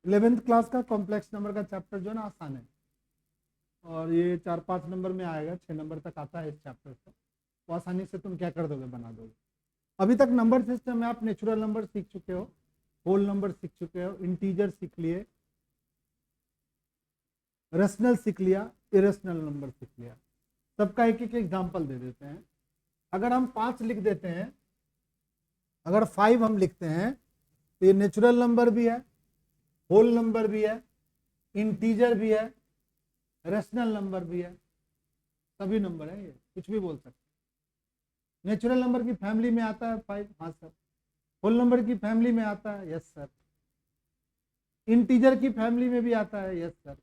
11th class का complex number का chapter जो है ना आसान है, और ये 4-5 नंबर में आएगा, 6 नंबर तक आता है इस चैप्टर से। वो आसानी से तुम क्या कर दोगे, बना दोगे। अभी तक नंबर सिस्टम में आप नेचुरल नंबर सीख चुके हो, होल नंबर सीख चुके हो, इंटीजर सीख लिए, रेशनल सीख लिया, इरेशनल नंबर सीख लिया। सबका एक एक एग्जाम्पल दे देते हैं। अगर हम 5 लिख देते हैं, अगर 5 हम लिखते हैं तो ये नेचुरल नंबर भी है, होल नंबर भी है, इंटीजर भी है, रेशनल नंबर भी है, सभी नंबर है, ये कुछ भी बोल सकते हैं। नेचुरल नंबर की फैमिली में आता है 5, हाँ सर। होल नंबर की फैमिली में आता है, यस सर। इंटीजर की फैमिली में भी आता है, यस सर।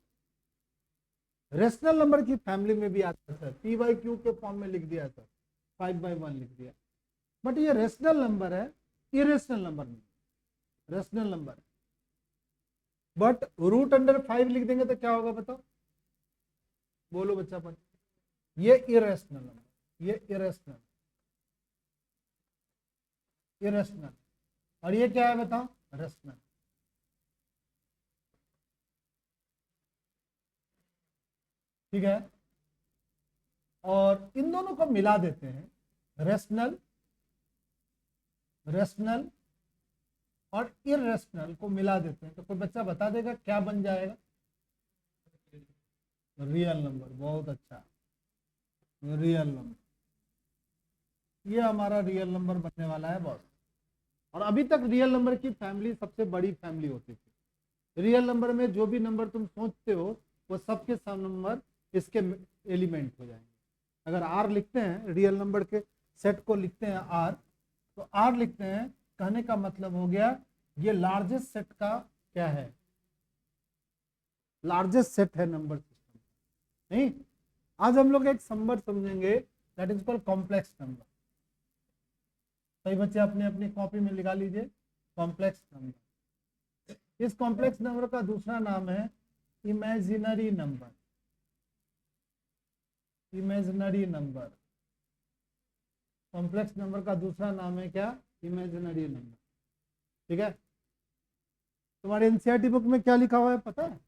रेशनल नंबर की फैमिली में भी आता है सर, पी बाई क्यू के फॉर्म में लिख दिया सर, 5/1 लिख दिया। बट ये रेशनल नंबर है, इरेशनल नंबर नहीं, रेशनल नंबर है। बट रूट अंडर 5 लिख देंगे तो क्या होगा बताओ, बोलो बच्चा पर। ये इरेशनल नंबर, ये इरेशनल, इरेशनल। और ये क्या है बताओ, रेशनल। ठीक है, और इन दोनों को मिला देते हैं, रेशनल, रेशनल और इरेशनल को मिला देते हैं, तो कोई बच्चा बता देगा क्या बन जाएगा, रियल नंबर। बहुत अच्छा, रियल नंबर। ये हमारा रियल नंबर बनने वाला है बॉस। और अभी तक रियल नंबर की फैमिली सबसे बड़ी फैमिली होती थी। रियल नंबर में जो भी नंबर तुम सोचते हो वो सबके सब नंबर इसके एलिमेंट हो जाएंगे। अगर आर लिखते हैं, रियल नंबर के सेट को लिखते हैं आर, तो आर लिखते हैं, कहने का मतलब हो गया ये लार्जेस्ट सेट का क्या है, लार्जेस्ट सेट है नंबर सिस्टम। नहीं, आज हम लोग एक नंबर समझेंगे, that is called complex number. सही बच्चे अपने अपनी कॉपी में लिखा लीजिए, कॉम्प्लेक्स नंबर। इस कॉम्प्लेक्स नंबर का दूसरा नाम है imaginary number, imaginary number. Complex number का दूसरा नाम है क्या, इमेजिनरी नंबर। ठीक है, तुम्हारे एनसीईआरटी बुक में क्या लिखा हुआ है पता है,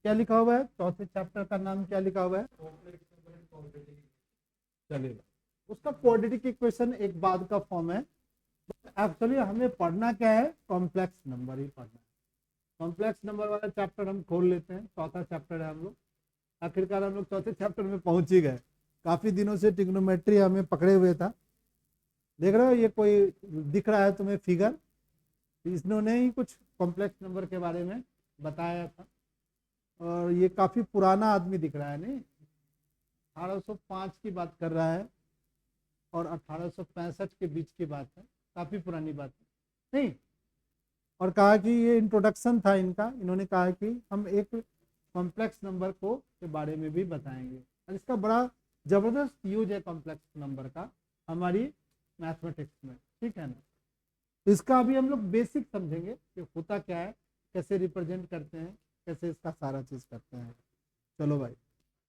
क्या लिखा हुआ है, चौथे चैप्टर का नाम क्या लिखा हुआ है, चलिए। उसका क्वाड्रेटिक इक्वेशन एक बाद का फॉर्म है, एक्चुअली हमें पढ़ना क्या है, कॉम्प्लेक्स नंबर ही पढ़ना है। कॉम्प्लेक्स नंबर वाला चैप्टर हम खोल लेते हैं, चौथा चैप्टर है हम लोग। आखिरकार हम लोग चौथे चैप्टर में पहुंच ही गए। काफी दिनों से ट्रिग्नोमेट्री हमें पकड़े हुए था। देख रहे हो ये कोई दिख रहा है तुम्हें फिगर, इन्होंने ही कुछ कॉम्प्लेक्स नंबर के बारे में बताया था। और ये काफी पुराना आदमी दिख रहा है, नहीं, 1805 की बात कर रहा है और 1865 के बीच की बात है, काफी पुरानी बात है नहीं। और कहा कि ये इंट्रोडक्शन था इनका, इन्होंने कहा कि हम एक कॉम्प्लेक्स नंबर को के बारे में भी बताएंगे। और इसका बड़ा जबरदस्त यूज है कॉम्प्लेक्स नंबर का हमारी मैथमेटिक्स में, ठीक है ना। इसका अभी हम लोग बेसिक समझेंगे कि होता क्या है, कैसे रिप्रेजेंट करते हैं, कैसे इसका सारा चीज करते हैं। चलो भाई,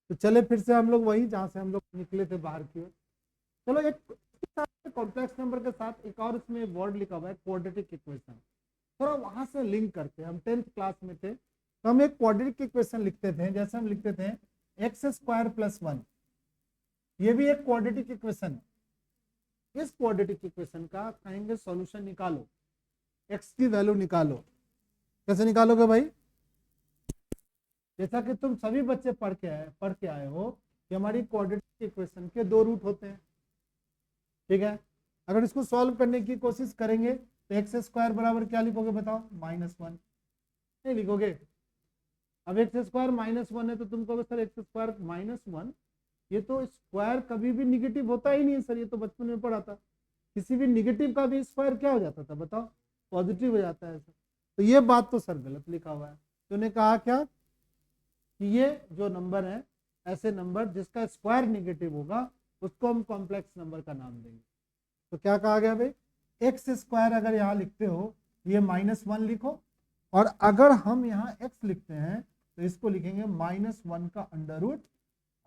तो चले फिर से हम लोग वही जहाँ से हम लोग निकले थे बाहर की ओर। चलो, एक कॉम्प्लेक्स नंबर के साथ एक और इसमें वर्ड लिखा हुआ है, क्वाड्रेटिक इक्वेशन। थोड़ा वहां से लिंक करते हैं, हम 10th क्लास में थे तो हम एक क्वाड्रेटिक इक्वेशन लिखते थे, जैसे हम लिखते थे x² + 1। ये भी एक क्वाड्रेटिक इक्वेशन है। इस क्वाड्रेटिक इक्वेशन का कहेंगे सॉल्यूशन निकालो, x की वैल्यू निकालो। कैसे निकालोगे भाई, जैसा कि तुम सभी बच्चे पढ़ के आए हो कि हमारी क्वाड्रेटिक इक्वेशन के 2 रूट होते हैं। ठीक है, अगर इसको सॉल्व करने की कोशिश करेंगे तो x² बराबर क्या लिखोगे बताओ, -1। नहीं लिखोगे। अब x² -1 है तो तुम कहोगे सर x² -1, ये तो स्क्वायर कभी भी निगेटिव होता ही नहीं है सर, ये तो बचपन में पढ़ा था। किसी भी निगेटिव का भी स्क्वायर क्या हो जाता था बताओ, पॉजिटिव हो जाता है सर। तो ये बात तो सर गलत लिखा हुआ है। तो उन्होंने कहा क्या कि ये जो नंबर है, ऐसे नंबर जिसका स्क्वायर निगेटिव होगा उसको हम कॉम्प्लेक्स नंबर का नाम देंगे। तो क्या कहा गया भाई, x² अगर यहाँ लिखते हो ये -1 लिखो, और अगर हम यहाँ x लिखते हैं तो इसको लिखेंगे -1 का अंडर रूट,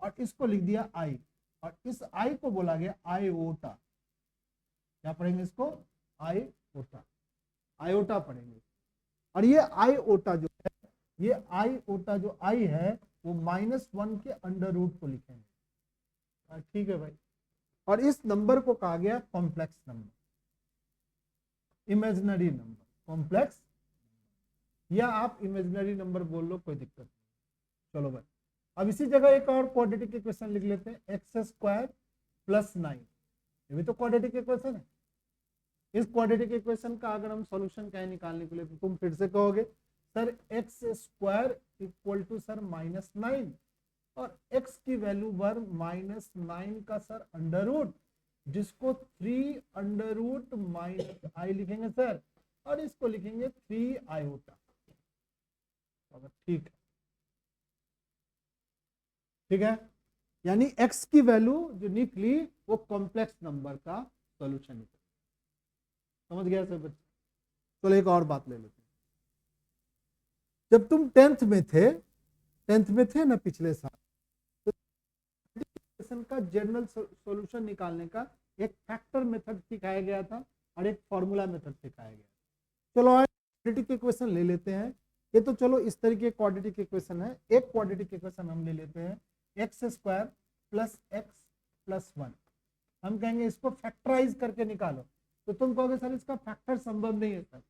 और इसको लिख दिया i, और इस i को बोला गया आयोटा। क्या पढ़ेंगे इसको, आयोटा, आयोटा पढ़ेंगे। और ये आई ओटा जो है, ये आई ओटा जो आई है वो -1 के अंडर रूट को लिखेंगे। ठीक है भाई। और इस नंबर को कहा गया complex number, imaginary number, complex, या आप इमेजिनरी नंबर बोल लो, कोई दिक्कत नहीं। चलो भाई, अब इसी जगह एक और क्वाड्रेटिक इक्वेशन लिख लेते हैं, x² + 9। ये भी तो क्वाड्रेटिक इक्वेशन है। इस क्वाड्रेटिक इक्वेशन का अगर हम सॉल्यूशन कहें निकालने के लिए, तो तुम फिर से कहोगे सर x² = सर -9, और x की वैल्यू वर -9 का सर अंडर रूट, जिसको 3 अंडर रूट -i लिखेंगे सर, और इसको लिखेंगे 3 आयोटा। ठीक है, ठीक है। यानी x की वैल्यू जो निकली वो कॉम्प्लेक्स नंबर का सॉल्यूशन निकला। समझ गया सर बच्चे? चलो एक और बात ले लेते हैं। जब तुम 10th में थे ना पिछले साल, तो का जनरल सॉल्यूशन निकालने का एक फैक्टर मेथड सिखाया गया था और एक फॉर्मूला मेथड सिखाया गया। चलो क्वाड्रेटिक इक्वेशन ले लेते हैं। ये तो चलो इस तरीके क्वाड्रेटिक इक्वेशन है। एक क्वाड्रेटिक इक्वेशन हम ले लेते हैं, x² + x + 1। हम कहेंगे इसको फैक्टराइज करके निकालो, तो तुम कहोगे सर इसका फैक्टर संभव नहीं है सर,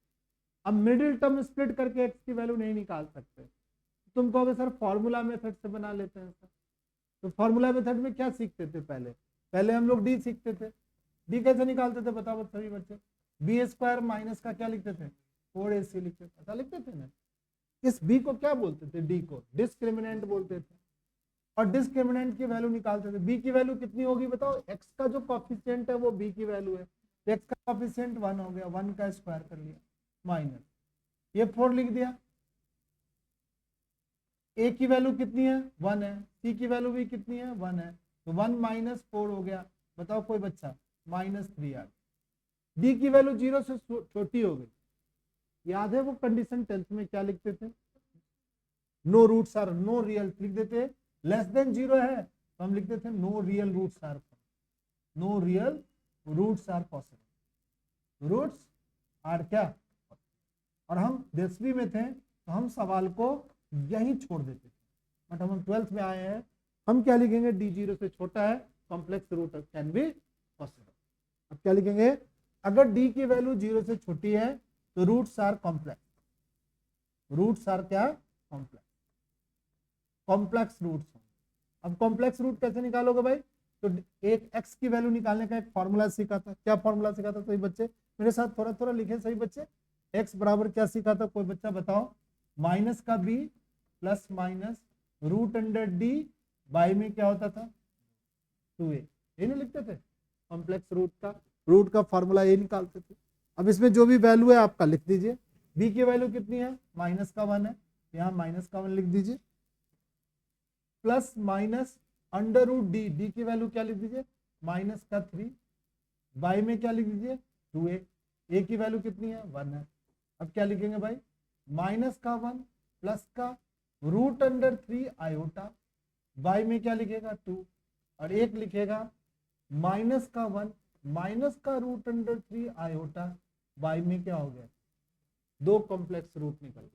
अब मिडिल टर्म स्प्लिट करके x की वैल्यू नहीं निकाल सकते। तुम कहोगे सर फॉर्मूला मेथड से बना लेते हैं सर। तो फॉर्मूला मेथड में क्या सीखते थे? पहले हम लोग डी सीखते थे। डी कैसे निकालते थे बताओ सभी बच्चे? b² माइनस का क्या लिखते थे? 4ac लिखते थे, ऐसा लिखते थे ना। इस b को क्या बोलते थे? डी को डिस्क्रिमिनेंट बोलते थे, और डिस्क्रिमिनेंट की वैल्यू निकालते थे। b की वैल्यू कितनी होगी बताओ? x का जो कोएफिशिएंट है वो b की वैल्यू है, तो x का कोएफिशिएंट 1 हो गया, 1 का स्क्वायर कर लिया, माइनस ये 4 लिख दिया। a की वैल्यू कितनी है? 1 है। c की वैल्यू भी कितनी है? 1 है, तो 1 - 4 हो गया। बताओ कोई बच्चा? -3 आ गया। d की वैल्यू 0 से छोटी हो गई। याद है वो कंडीशन 10th में क्या लिखते थे? No roots are no real, लिख देते। लेस देन 0 है तो हम लिखते थे no real roots are, no real roots are possible, roots are क्या? और हम 10वीं में थे तो हम सवाल को यही छोड़ देते थे, बट हम 12th में आए हैं, हम क्या लिखेंगे? डी 0 से छोटा है, complex root can be possible. अब क्या लिखेंगे? अगर डी की वैल्यू 0 से छोटी है तो roots are complex, roots are क्या? Complex, complex roots. अब कॉम्प्लेक्स रूट कैसे निकालोगे भाई? तो एक x की वैल्यू निकालने का एक फॉर्मूला सीखा था। क्या फॉर्मूला सीखा था सही बच्चे? मेरे साथ थोड़ा थोड़ा लिखे सही बच्चे। x बराबर क्या सीखा था? कोई बच्चा बताओ? माइनस का b plus minus root under D by में क्या होता था? 2a। ये नहीं लिखते थे? कॉम्प्लेक्स रूट का फॉर्मूला ये निकालते थे। अब इसमें जो भी वैल्यू है आपका लिख दीजिए। b की वैल्यू कितनी है? -1 है, यहाँ -1 लिख दीजिए, plus minus under root D, D की वैल्यू क्या लिख दीजिए? -3, बाई में क्या लिख दीजिए? 2a। a की वैल्यू कितनी है? 1 है। अब क्या लिखेंगे भाई? -1 प्लस का रूट अंडर 3 आयोटा, बाई में क्या लिखेगा? 2, और एक लिखेगा -1 माइनस का रूट अंडर 3 आयोटा, बाई में क्या हो गया? 2 कॉम्प्लेक्स रूट निकल गए।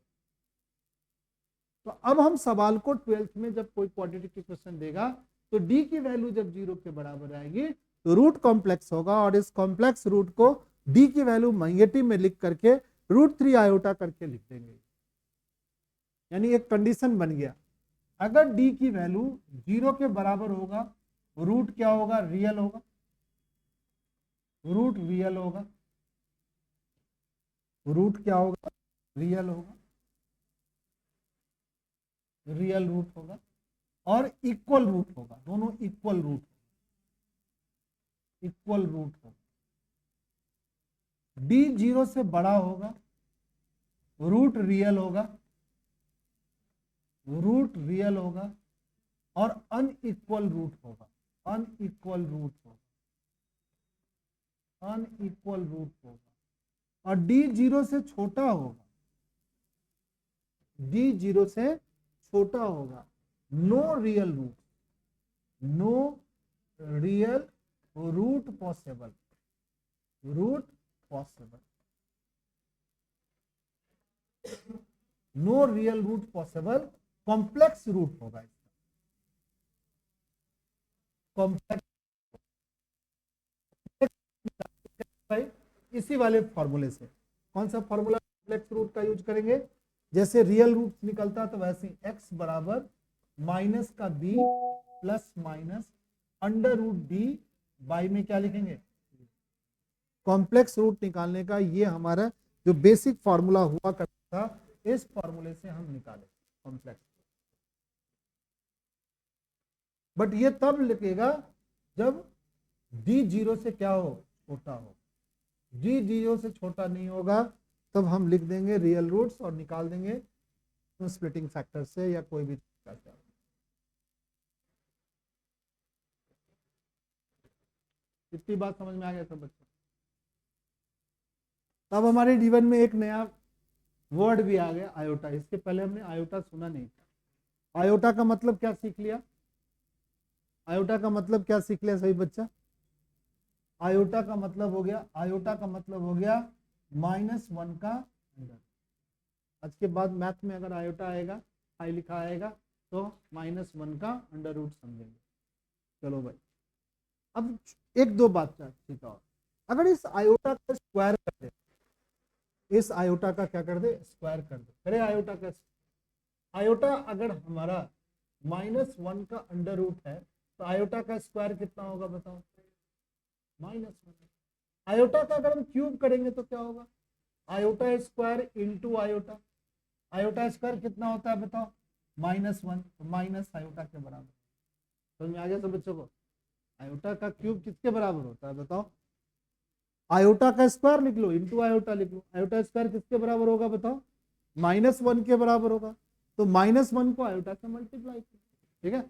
तो अब हम सवाल को 12th में जब कोई क्वाड्रेटिक इक्वेशन देगा तो d की वैल्यू जब 0 के बराबर आएगी तो रूट कॉम्प्लेक्स होगा, और इस कॉम्प्लेक्स रूट को d की वैल्यू नेगेटिव में लिख करके √3 आयोटा करके लिख देंगे। यानी एक कंडीशन बन गया, अगर d की वैल्यू 0 के बराबर होगा, रूट क्या होगा? रियल होगा, रूट रियल होगा, रूट क्या होगा? रियल होगा, रियल रूट होगा, और इक्वल रूट होगा, दोनों इक्वल रूट होगा। d 0 से बड़ा होगा, रूट रियल होगा, और अनइक्वल रूट होगा, और d 0 से छोटा होगा, no real root possible, no real root possible, complex root होगा इसका, कॉम्प्लेक्स भाई इसी वाले फॉर्मूले से। कौन सा फॉर्मूला कॉम्प्लेक्स रूट का यूज करेंगे? जैसे रियल रूट निकलता तो वैसे x बराबर माइनस का b plus minus under root D by में क्या लिखेंगे? कॉम्प्लेक्स रूट निकालने का ये हमारा जो बेसिक फॉर्मूला हुआ करता था, इस फॉर्मूले से हम निकाले कॉम्प्लेक्स। बट ये तब लिखेगा जब d जीरो से क्या हो? छोटा हो। d जीरो से छोटा नहीं होगा तब हम लिख देंगे रियल रूट्स और निकाल देंगे स्प्लिटिंग फैक्टर से या कोई भी तरीका से। इतनी बात समझ में आ गया सब बच्चों? तब हमारे जीवन में एक नया वर्ड भी आ गया, आयोटा। इसके पहले हमने आयोटा सुना नहीं था। आयोटा का मतलब क्या सीख लिया? आयोटा का मतलब क्या सीख लिया सभी बच्चा? आयोटा का मतलब हो गया, आयोटा का मतलब हो गया -1 का अंडर। आज के बाद मैथ में अगर आयोटा आएगा, आई लिखा आएगा तो -1 का अंडर रूट समझेंगे। चलो भाई, अब एक दो बात ठीक है। अगर इस आयोटा का स्क्वायर कर दे, इस आयोटा का क्या कर दे? स्क्वायर कर दे। अरे आयोटा का, आयोटा अगर हमारा -1 का अंडर रूट है तो आयोटा का स्क्वायर कितना होगा बताओ? -1। आयोटा का अगर हम क्यूब करेंगे तो क्या होगा? Iota square into iota. Iota square कितना होता है बताओ? -1, तो माइनस आयोटा के बराबर। समझ में आ गया सब बच्चों को? आयोटा का क्यूब किसके बराबर होता है बताओ? आयोटा का स्क्वायर लिख लो, इंटू आयोटा लिख लो। आयोटा स्क्वायर किसके बराबर होगा बताओ? -1 के बराबर होगा। तो -1 को आयोटा से मल्टीप्लाई करो, ठीक है?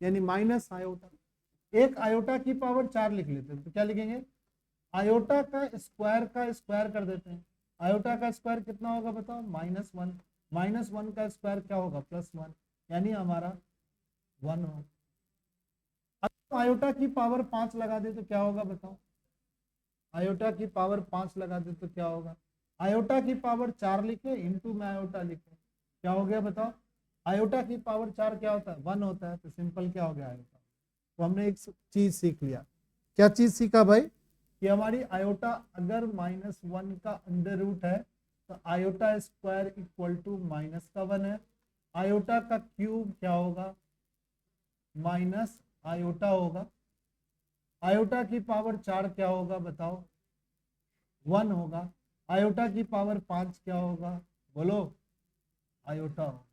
यानी माइनस आयोटा। एक आयोटा की पावर 4 लिख लेते हैं तो क्या लिखेंगे? आयोटा का स्क्वायर कर देते हैं। आयोटा का स्क्वायर कितना होगा बताओ? -1। -1 का स्क्वायर क्या होगा? +1, यानी हमारा 1 होगा। अब आयोटा की पावर 5 लगा दे तो क्या होगा बताओ? आयोटा की पावर 5 लगा दे तो क्या होगा? आयोटा की पावर 4 लिखे इंटू में आयोटा लिखे, क्या हो गया बताओ? आयोटा की पावर 4 क्या होता है? 1 होता है, तो सिंपल क्या हो गया आयोटा। तो हमने एक चीज सीख लिया। क्या चीज सीखा भाई? कि हमारी आयोटा अगर -1 का अंडर रूट है तो आयोटा स्क्वायर इक्वल टू -1 है। आयोटा का क्यूब क्या होगा? माइनस आयोटा होगा। आयोटा की पावर 4 क्या होगा बताओ? 1 होगा। आयोटा की पावर 5 क्या होगा? बोलो। आयोटा होगा।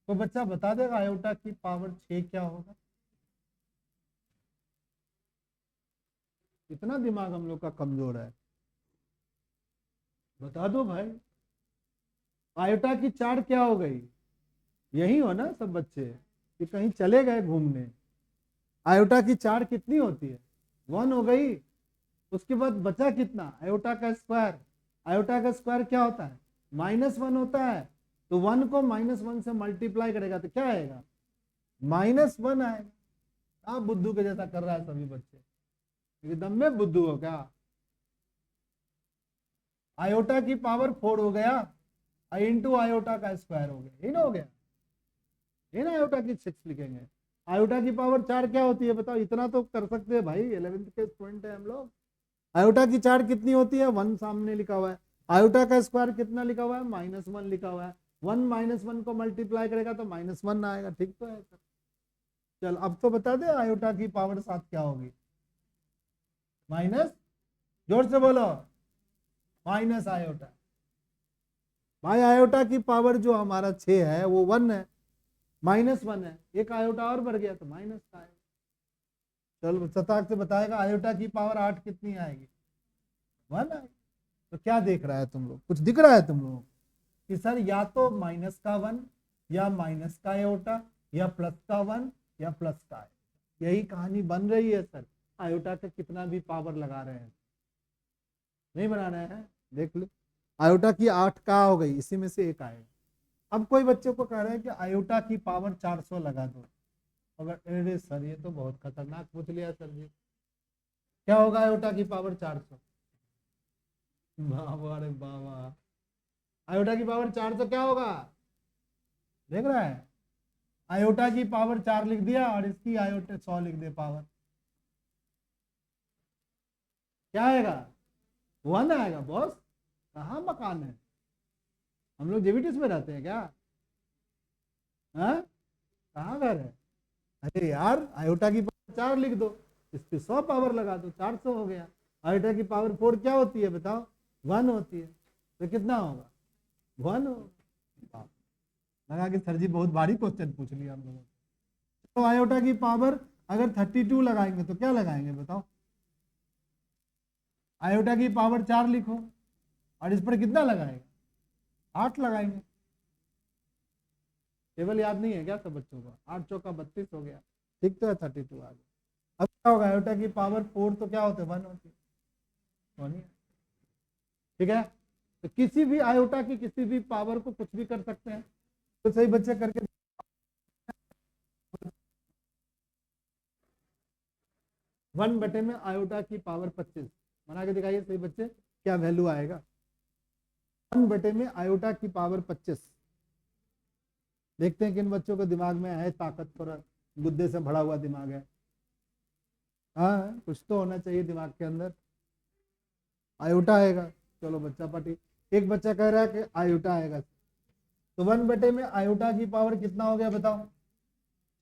तो बच्चा बता देगा आयोटा की पावर 6 क्या होगा? इतना दिमाग हम लोग का कमजोर है, बता दो भाई। आयोटा की 4 क्या हो गई? यही हो ना सब बच्चे कि कहीं चले गए घूमने? आयोटा की 4 कितनी होती है? 1 हो गई। उसके बाद बचा कितना? आयोटा का स्क्वायर। आयोटा का स्क्वायर क्या होता है? -1 होता है। तो 1 को -1 से मल्टीप्लाई करेगा तो क्या आएगा? -1 आएगा। आप बुद्धू के जैसा कर रहा है सभी बच्चे, एकदम में बुद्धू हो क्या? आयोटा की पावर 4 हो गया, इंटू आयोटा का स्क्वायर हो गया, इन हो गया। ये ना आयोटा की 6 लिखेंगे। आयोटा की पावर 4 क्या होती है बताओ? इतना तो कर सकते हैं भाई, 11th के स्टूडेंट है हम लोग। आयोटा की 4 कितनी होती है? 1 सामने लिखा हुआ है। आयोटा का स्क्वायर कितना लिखा हुआ है? -1 लिखा हुआ है। 1 -1 को मल्टीप्लाई करेगा तो -1 आएगा, ठीक तो है सर? चल अब तो बता दे आयोटा की पावर 7 क्या होगी? माइनस, जोर से बोलो, माइनस आयोटा। भाई आयोटा की पावर जो हमारा 6 है वो 1 है, -1 है, एक आयोटा और बढ़ गया तो माइनस का आएगा। चल सताक से बताएगा आयोटा की पावर 8 कितनी आएगी? 1 आएगी। तो क्या देख रहा है तुम लोग? कुछ दिख रहा है तुम लोग कि सर या तो माइनस का 1 या माइनस का आयोटा या प्लस का 1 या प्लस का आयोटा, यही कहानी बन रही है सर। आयोटा का कितना भी पावर लगा रहे हैं, नहीं बना रहे हैं। देख लो आयोटा की 8 का हो गई, इसी में से एक आएगा। अब कोई बच्चे को कह रहे हैं कि आयोटा की पावर 400 लगा दो। अगर अरे सर ये तो बहुत खतरनाक पूछ लिया सर जी, क्या होगा आयोटा की पावर 400? बाबा, अरे बाबा, आयोटा की पावर 400 क्या होगा? देख रहा है, आयोटा की पावर 4 लिख दिया और इसकी आयोटा 100 लिख दे पावर, क्या आएगा? 1 आएगा बॉस। कहाँ मकान है? हम लोग जेबीटीज में रहते हैं क्या? हाँ, कहाँ घर है? अरे यार, आयोटा की पावर 4 लिख दो, इस पे 100 पावर लगा दो, 400 हो गया। आयोटा की पावर 4 क्या होती है बताओ? 1 होती है, तो कितना होगा? 1 होगा। लगा कि सर जी बहुत भारी क्वेश्चन पूछ लिया हम लोगों ने। तो आयोटा की पावर अगर 32 लगाएंगे तो क्या लगाएंगे बताओ? आयोटा की पावर 4 लिखो और इस पर कितना लगाएंगे? 8 लगाएंगे। टेबल याद नहीं है क्या सब बच्चों को? 8 चौका 32 हो गया, ठीक तो है, 32 आ गया। अब क्या होगा? आयोटा की पावर 4 तो क्या होते हैं? 1 होती है, ठीक है। तो किसी भी आयोटा की किसी भी पावर को कुछ भी कर सकते हैं, तो सही बच्चे करके 1 बटे में आयोटा की पावर 25 बना के दिखाइए सही बच्चे, क्या वैल्यू आएगा? 1 बटे में आयोटा की पावर 25। देखते हैं किन बच्चों को दिमाग में है ताकतवर, गुद्दे से भरा हुआ दिमाग है। हाँ, कुछ तो होना चाहिए दिमाग के अंदर। आयोटा आएगा, चलो बच्चा पार्टी। एक बच्चा कह रहा है कि आयोटा आएगा, तो 1 बटे में आयोटा की पावर कितना हो गया बताओ?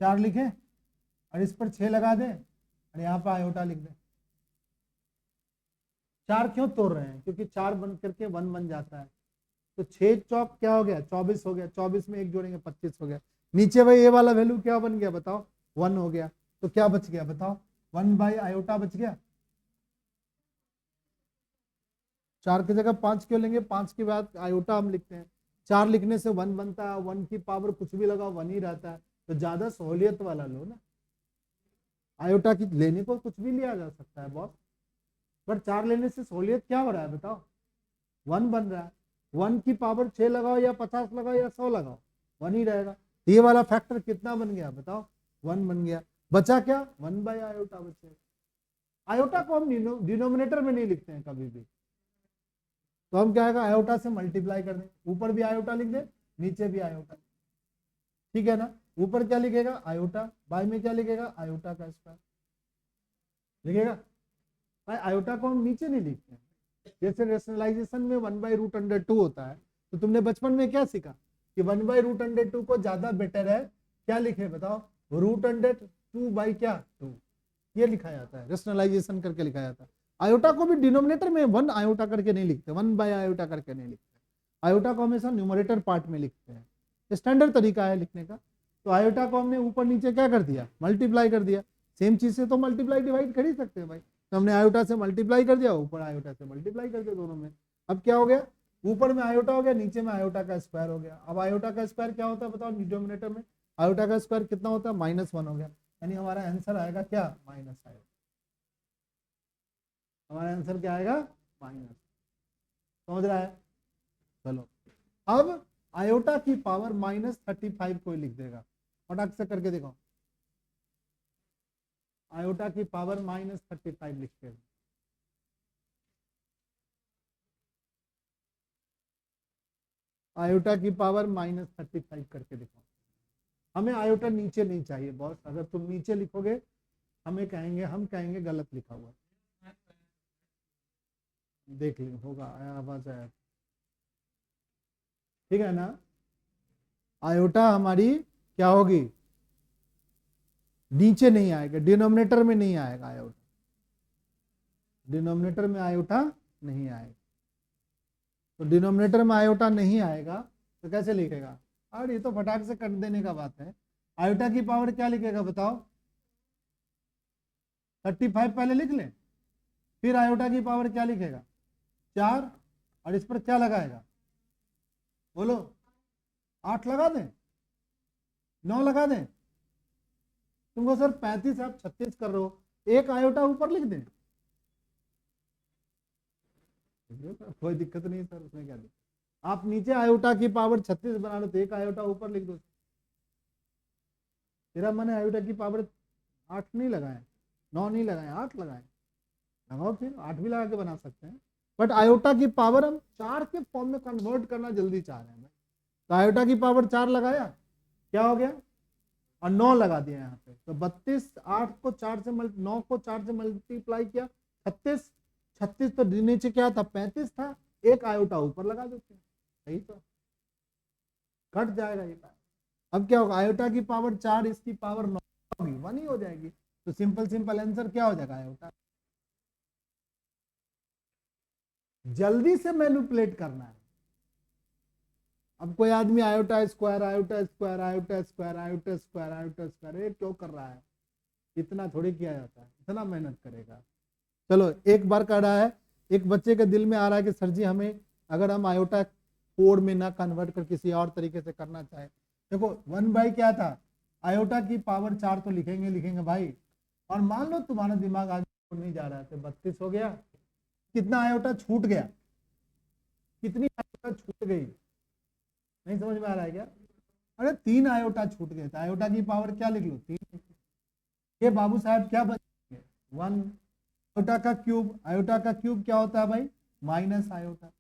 4 लिखें और इस पर 6 लगा दें और यहाँ पर आयोटा लिख दें। 4 क्यों तोड़ रहे हैं? क्योंकि 4 बन करके 1 बन जाता है, तो 6 चौक क्या हो गया? 24 हो गया। 24 में 1 जोड़ेंगे 25 हो गया। नीचे भाई ये वाला वैल्यू क्या बन गया बताओ? 1 हो गया। तो क्या बच गया बताओ? 1 बाई आयोटा बच गया। 4 की जगह 5 क्यों लेंगे? 5 के बाद आयोटा हम लिखते हैं। 4 लिखने से 1 बनता है, 1 की पावर कुछ भी लगाओ 1 ही रहता है, तो ज्यादा सहूलियत वाला लो ना। आयोटा की लेने को कुछ भी लिया जा सकता है बॉस, पर 4 लेने से सहूलियत क्या हो रहा है बताओ? 1 बन रहा है। 1 की पावर 6 लगाओ या 50 लगाओ या 100 लगाओ, 1 ही रहेगा। ये वाला फैक्टर कितना बन गया बताओ? 1 बन गया। बचा क्या? 1 बाय आयोटा बचे। आयोटा को हम डिनोमिनेटर में नहीं लिखते हैं कभी भी, तो हम क्या आएगा? आयोटा से मल्टीप्लाई कर दें, ऊपर भी आयोटा लिख दें नीचे भी आयोटा, ठीक है ना। ऊपर क्या लिखेगा? आयोटा, बाय में क्या लिखेगा? आयोटा का स्क्वायर लिखेगा। भाई आयोटा को हम नीचे नहीं लिखते हैं, जैसे रेशनलाइजेशन में 1/√2 होता है, तो तुमने बचपन में क्या सीखा कि 1/√2 को ज्यादा बेटर है क्या लिखे बताओ? √2 बाई क्या 2, ये लिखा जाता है, रेशनलाइजेशन करके लिखा जाता है। आयोटा को भी डिनोमिनेटर में 1 आयोटा करके नहीं लिखते, 1 बाय आयोटा करके नहीं लिखते। आयोटा को हमेशा न्यूमरेटर पार्ट में लिखते हैं, स्टैंडर्ड तरीका है लिखने का। तो आयोटा को हमने ऊपर नीचे क्या कर दिया? मल्टीप्लाई कर दिया। सेम चीज से तो मल्टीप्लाई डिवाइड कर ही सकते हैं भाई, तो हमने आयोटा से मल्टीप्लाई कर दिया, ऊपर आयोटा से मल्टीप्लाई कर दिया दोनों में। अब क्या हो गया? ऊपर में आयोटा हो गया, नीचे में आयोटा का स्क्वायर हो गया। अब आयोटा का स्क्वायर क्या होता है बताओ? डिनोमिनेटर में आयोटा का स्क्वायर कितना होता है? -1 हो गया, यानी हमारा आंसर आएगा क्या? माइनस आएगा। हमारा आंसर क्या आएगा? माइनस। समझ रहा है? चलो, अब आयोटा की पावर -35 कोई लिख देगा, फटाक से करके देखो। आयोटा की पावर -35 लिखते हैं। आयोटा की पावर -35 करके दिखाओ। हमें आयोटा नीचे नहीं चाहिए बॉस, अगर तुम नीचे लिखोगे हम कहेंगे गलत लिखा हुआ। देख लो होगा, आवाज आया, ठीक है ना। आयोटा हमारी क्या होगी? नीचे नहीं आएगा, डिनोमिनेटर में नहीं आएगा आयोटा, डिनोमिनेटर में आयोटा नहीं आएगा। तो डिनोमिनेटर में आयोटा नहीं आएगा तो कैसे लिखेगा? और ये तो फटाक से कर देने का बात है। आयोटा की पावर क्या लिखेगा बताओ? 35 पहले लिख लें, फिर आयोटा की पावर क्या लिखेगा? 4, और इस पर क्या लगाएगा? बोलो, 8 लगा दें, 9 लगा दें? तुमको सर 35 आप 36 कर रहे हो, एक आयोटा ऊपर लिख दें, कोई दिक्कत नहीं सर, उसमें क्या दिक्कत? आप नीचे आयोटा की पावर 36 बना लो तो एक आयोटा ऊपर लिख दो। तेरा मन है आयोटा की पावर 8 नहीं लगाए, 9 नहीं लगाए, 8 लगाए, लगाओ, फिर 8 भी लगा के बना सकते हैं। बट आयोटा की पावर हम 4 के फॉर्म में कन्वर्ट करना जल्दी चाह रहे हैं। तो आयोटा की पावर 4 लगाया, क्या हो गया, और 9 लगा दिया यहाँ पे, तो 32, 8 को 4 से 9 को 4 से मल्टीप्लाई किया 36, 36 तो नीचे क्या था 35 था, एक आयोटा ऊपर लगा देते हैं, सही तो कट जाएगा ये। अब क्या होगा, आयोटा की पावर 4 इसकी पावर 9 होगी, 1 ही हो जाएगी, तो सिंपल सिंपल आंसर क्या हो जाएगा आयोटा। जल्दी से मैनिपुलेट करना है। अब कोई आदमी iota square iota square iota square iota square iota square, ये क्यों कर रहा है, इतना थोड़ी किया जाता है, इतना मेहनत करेगा। चलो एक बार कर रहा है, एक बच्चे के दिल में आ रहा है कि सर जी हमें अगर हम आयोटा कोड में ना कन्वर्ट कर किसी और तरीके से करना चाहे, देखो 1 क्या था, आयोटा की पावर 4 तो लिखेंगे लिखेंगे भाई, और मान लो तुम्हारा दिमाग आगे नहीं जा रहा है, तो 32 हो गया, कितना आयोटा छूट गया, कितनी आयोटा छूट गई, नहीं समझ में आ रहा है क्या, अरे 3 आयोटा छूट गए, तो आयोटा की पावर क्या लिख लो 3, ये बाबू साहब क्या बचेंगे 1, आयोटा का क्यूब, आयोटा का क्यूब क्या होता है भाई माइनस आयोटा,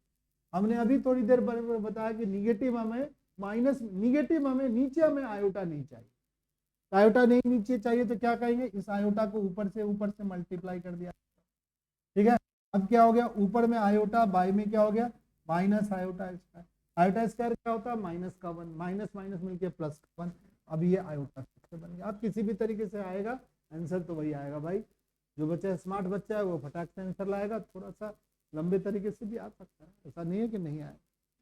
हमने अभी थोड़ी देर बताया कि निगेटिव हमें माइनस, निगेटिव हमें नीचे, हमें आयोटा नहीं चाहिए, तो आयोटा नहीं नीचे चाहिए तो क्या कहेंगे, इस आयोटा को ऊपर से मल्टीप्लाई कर दिया, ठीक है। अब क्या हो गया, ऊपर में आयोटा, बाय में क्या हो गया minus iota square, iota square क्या होता है माइनस का 1, माइनस माइनस मिलके प्लस का 1, अब ये आयोटा स्क्वायर बन गया। अब किसी भी तरीके से आएगा आंसर तो वही आएगा भाई, जो बच्चा स्मार्ट बच्चा है वो फटाक से आंसर लाएगा, थोड़ा सा लंबे तरीके से भी आ सकता है, ऐसा नहीं है कि नहीं आए,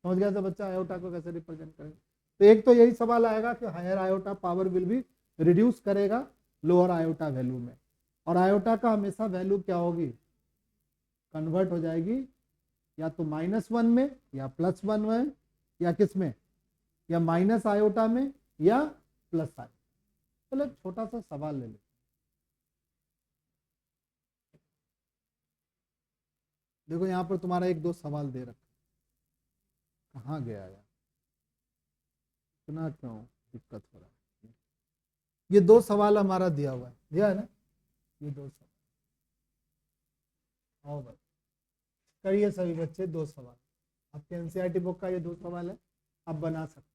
समझ गया था बच्चा आयोटा को कैसे रिप्रेजेंट करेंगे। तो एक तो यही सवाल आएगा कि हायर आयोटा पावर विल भी रिड्यूस करेगा लोअर आयोटा वैल्यू में, और आयोटा का हमेशा वैल्यू क्या होगी, कन्वर्ट हो जाएगी या तो -1 में या +1 में या किस में, या माइनस आयोटा में या प्लस आयोटा। चलो एक छोटा सा सवाल ले लेते, देखो यहाँ पर तुम्हारा 1-2 सवाल दे रखा, कहाँ गया यार, इतना क्यों दिक्कत हो रहा है, ये 2 सवाल हमारा दिया हुआ है, दिया है ना, ये 2 सवाल, आओ बस करिए सभी बच्चे 2 सवाल, आपके एनसीईआरटी बुक का ये 2 सवाल है, आप बना सकते